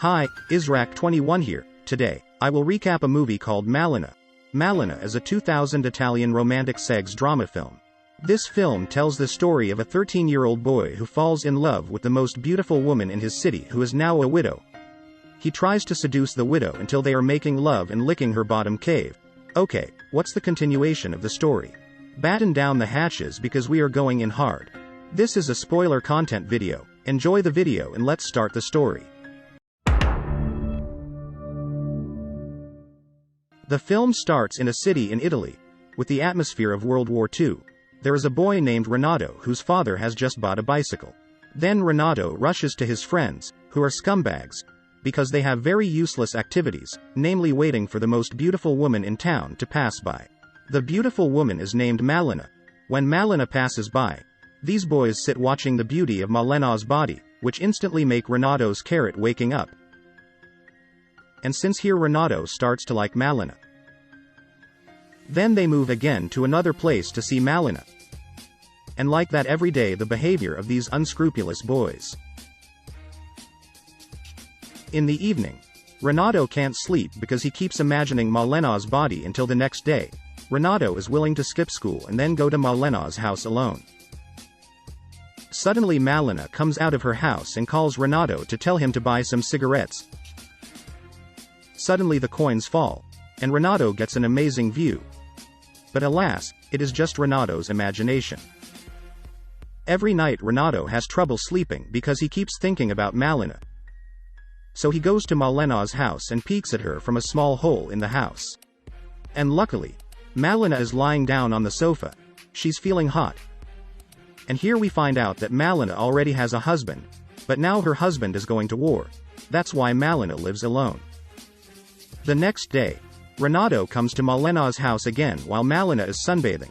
Hi, Israq21 here. Today, I will recap a movie called Malena. Malena is a 2000 Italian romantic sex drama film. This film tells the story of a 13-year-old boy who falls in love with the most beautiful woman in his city who is now a widow. He tries to seduce the widow until they are making love and licking her bottom cave. Okay, what's the continuation of the story? Batten down the hatches because we are going in hard. This is a spoiler content video. Enjoy the video and let's start the story. The film starts in a city in Italy, with the atmosphere of World War II. There is a boy named Renato whose father has just bought a bicycle. Then Renato rushes to his friends, who are scumbags, because they have very useless activities, namely waiting for the most beautiful woman in town to pass by. The beautiful woman is named Malena. When Malena passes by, these boys sit watching the beauty of Malena's body, which instantly make Renato's carrot waking up. And since here Renato starts to like Malena. Then they move again to another place to see Malena. And like that every day the behavior of these unscrupulous boys. In the evening, Renato can't sleep because he keeps imagining Malena's body until the next day. Renato is willing to skip school and then go to Malena's house alone. Suddenly Malena comes out of her house and calls Renato to tell him to buy some cigarettes. Suddenly the coins fall, and Renato gets an amazing view. But alas, it is just Renato's imagination. Every night Renato has trouble sleeping because he keeps thinking about Malena. So he goes to Malena's house and peeks at her from a small hole in the house. And luckily, Malena is lying down on the sofa. She's feeling hot. And here we find out that Malena already has a husband, but now her husband is going to war. That's why Malena lives alone. The next day, Renato comes to Malena's house again while Malena is sunbathing.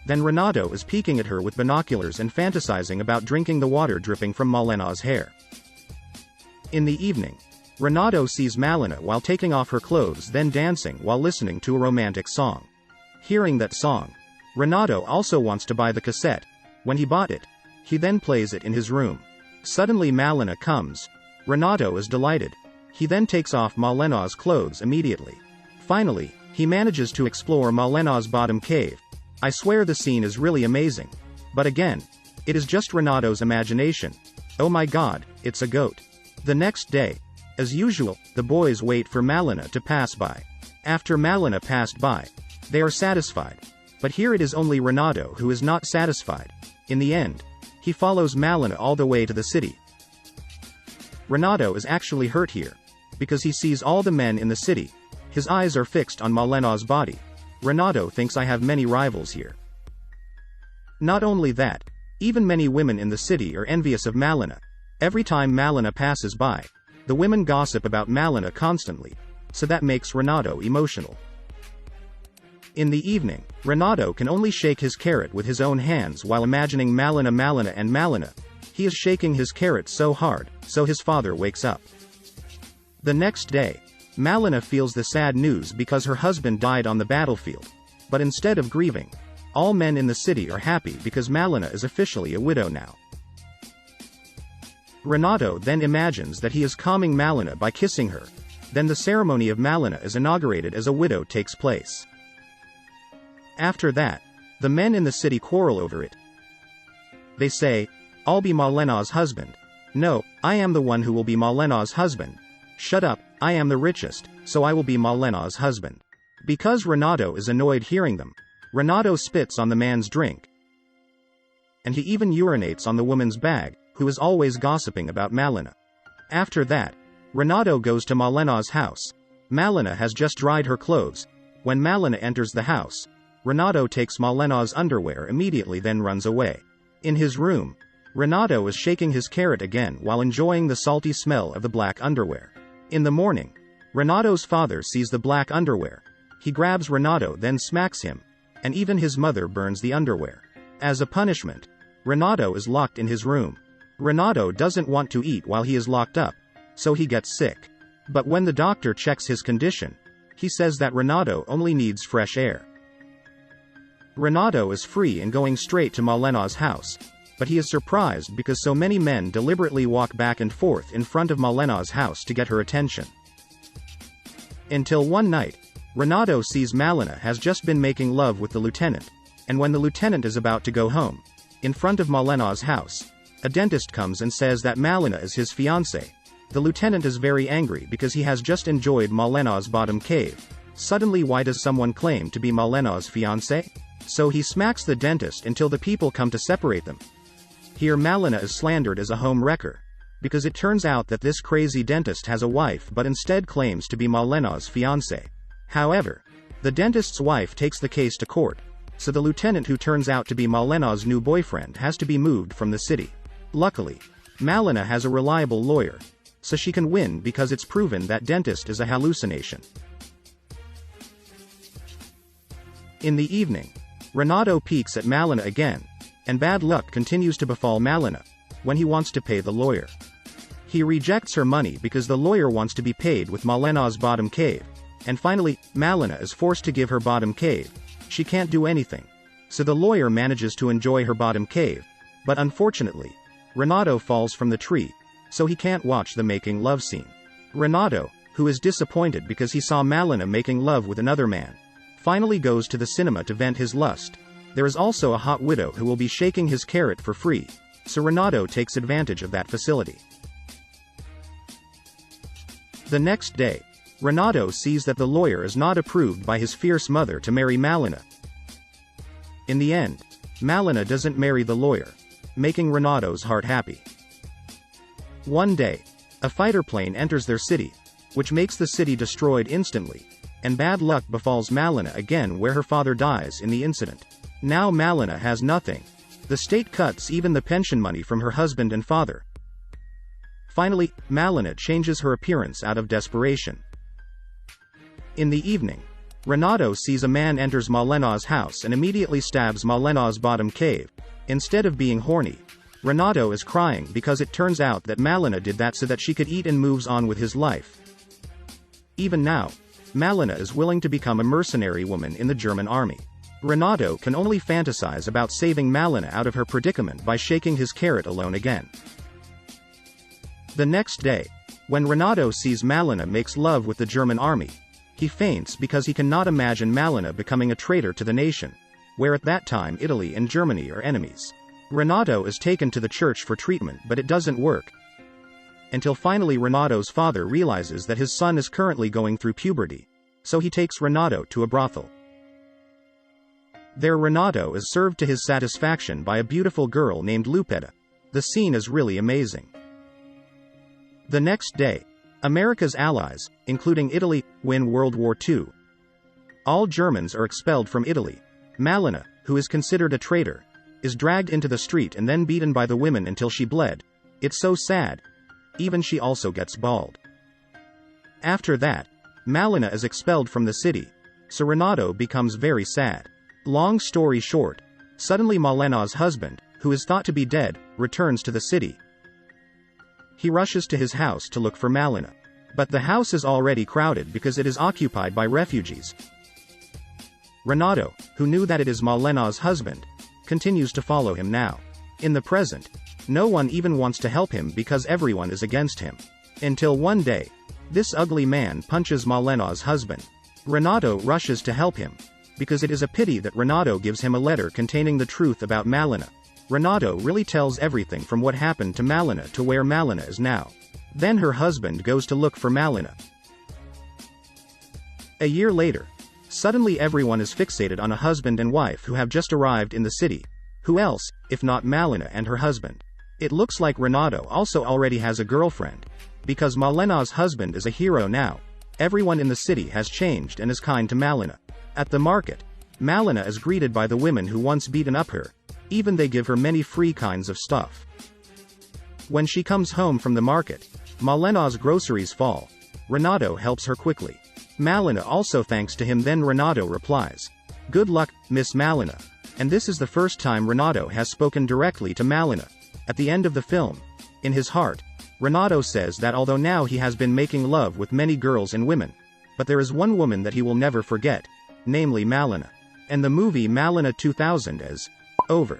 Then Renato is peeking at her with binoculars and fantasizing about drinking the water dripping from Malena's hair. In the evening, Renato sees Malena while taking off her clothes then dancing while listening to a romantic song. Hearing that song, Renato also wants to buy the cassette. When he bought it, he then plays it in his room. Suddenly Malena comes. Renato is delighted. He then takes off Malena's clothes immediately. Finally, he manages to explore Malena's bottom cave. I swear the scene is really amazing. But again, it is just Renato's imagination. Oh my god, it's a goat. The next day, as usual, the boys wait for Malena to pass by. After Malena passed by, they are satisfied. But here it is only Renato who is not satisfied. In the end, he follows Malena all the way to the city. Renato is actually hurt here, because he sees all the men in the city. His eyes are fixed on Malena's body. Renato thinks I have many rivals here. Not only that, even many women in the city are envious of Malena. Every time Malena passes by, the women gossip about Malena constantly, so that makes Renato emotional. In the evening, Renato can only shake his carrot with his own hands while imagining Malena. He is shaking his carrot so hard, so his father wakes up. The next day, Malena feels the sad news because her husband died on the battlefield. But instead of grieving, all men in the city are happy because Malena is officially a widow now. Renato then imagines that he is calming Malena by kissing her. Then the ceremony of Malena is inaugurated as a widow takes place. After that, the men in the city quarrel over it. They say, "I'll be Malena's husband." "No, I am the one who will be Malena's husband." "Shut up, I am the richest, so I will be Malena's husband." Because Renato is annoyed hearing them, Renato spits on the man's drink. And he even urinates on the woman's bag, who is always gossiping about Malena. After that, Renato goes to Malena's house. Malena has just dried her clothes. When Malena enters the house, Renato takes Malena's underwear immediately then runs away. In his room, Renato is shaking his carrot again while enjoying the salty smell of the black underwear. In the morning, Renato's father sees the black underwear. He grabs Renato then smacks him, and even his mother burns the underwear. As a punishment, Renato is locked in his room. Renato doesn't want to eat while he is locked up, so he gets sick. But when the doctor checks his condition, he says that Renato only needs fresh air. Renato is free and going straight to Malena's house. but he is surprised because so many men deliberately walk back and forth in front of Malena's house to get her attention. Until one night, Renato sees Malena has just been making love with the lieutenant, and when the lieutenant is about to go home, in front of Malena's house, a dentist comes and says that Malena is his fiancée. The lieutenant is very angry because he has just enjoyed Malena's bottom cave. Suddenly, why does someone claim to be Malena's fiancé? So he smacks the dentist until the people come to separate them. Here Malena is slandered as a home wrecker, because it turns out that this crazy dentist has a wife but instead claims to be Malena's fiancé. However, the dentist's wife takes the case to court, so the lieutenant who turns out to be Malena's new boyfriend has to be moved from the city. Luckily, Malena has a reliable lawyer, so she can win because it's proven that dentist is a hallucination. In the evening, Renato peeks at Malena again, and bad luck continues to befall Malena when he wants to pay the lawyer. He rejects her money because the lawyer wants to be paid with Malena's bottom cave, and finally, Malena is forced to give her bottom cave. She can't do anything, so the lawyer manages to enjoy her bottom cave, but unfortunately, Renato falls from the tree, so he can't watch the making love scene. Renato, who is disappointed because he saw Malena making love with another man, finally goes to the cinema to vent his lust. There is also a hot widow who will be shaking his carrot for free, so Renato takes advantage of that facility. The next day, Renato sees that the lawyer is not approved by his fierce mother to marry Malena. In the end, Malena doesn't marry the lawyer, making Renato's heart happy. One day, a fighter plane enters their city, which makes the city destroyed instantly, and bad luck befalls Malena again where her father dies in the incident. Now Malena has nothing. The state cuts even the pension money from her husband and father. Finally, Malena changes her appearance out of desperation. In the evening, Renato sees a man enters Malena's house and immediately stabs Malena's bottom cave. Instead of being horny, Renato is crying because it turns out that Malena did that so that she could eat and moves on with his life. Even now, Malena is willing to become a mercenary woman in the German army. Renato can only fantasize about saving Malena out of her predicament by shaking his carrot alone again. The next day, when Renato sees Malena makes love with the German army, he faints because he cannot imagine Malena becoming a traitor to the nation, where at that time Italy and Germany are enemies. Renato is taken to the church for treatment but it doesn't work. Until finally Renato's father realizes that his son is currently going through puberty, so he takes Renato to a brothel. There Renato is served to his satisfaction by a beautiful girl named Lupetta. The scene is really amazing. The next day, America's allies, including Italy, win World War II. All Germans are expelled from Italy. Malena, who is considered a traitor, is dragged into the street and then beaten by the women until she bled. It's so sad. Even she also gets bald. After that, Malena is expelled from the city, so Renato becomes very sad. Long story short, suddenly Malena's husband, who is thought to be dead, returns to the city. He rushes to his house to look for Malena, but the house is already crowded because it is occupied by refugees. Renato, who knew that it is Malena's husband, continues to follow him now. In the present, no one even wants to help him because everyone is against him. Until one day, this ugly man punches Malena's husband. Renato rushes to help him, because it is a pity that Renato gives him a letter containing the truth about Malena. Renato really tells everything from what happened to Malena to where Malena is now. Then her husband goes to look for Malena. A year later, suddenly everyone is fixated on a husband and wife who have just arrived in the city. Who else, if not Malena and her husband? It looks like Renato also already has a girlfriend, because Malena's husband is a hero now. Everyone in the city has changed and is kind to Malena. At the market, Malena is greeted by the women who once beaten up her. Even they give her many free kinds of stuff. When she comes home from the market, Malena's groceries fall. Renato helps her quickly. Malena also thanks to him. Then Renato replies, "Good luck, Miss Malena." And this is the first time Renato has spoken directly to Malena. At the end of the film, in his heart, Renato says that although now he has been making love with many girls and women, but there is one woman that he will never forget, namely Malena. And the movie Malena 2000 is over.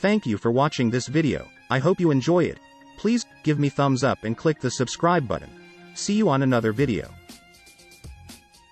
Thank you for watching this video. I hope you enjoy it. Please give me thumbs up and click the subscribe button. See you on another video.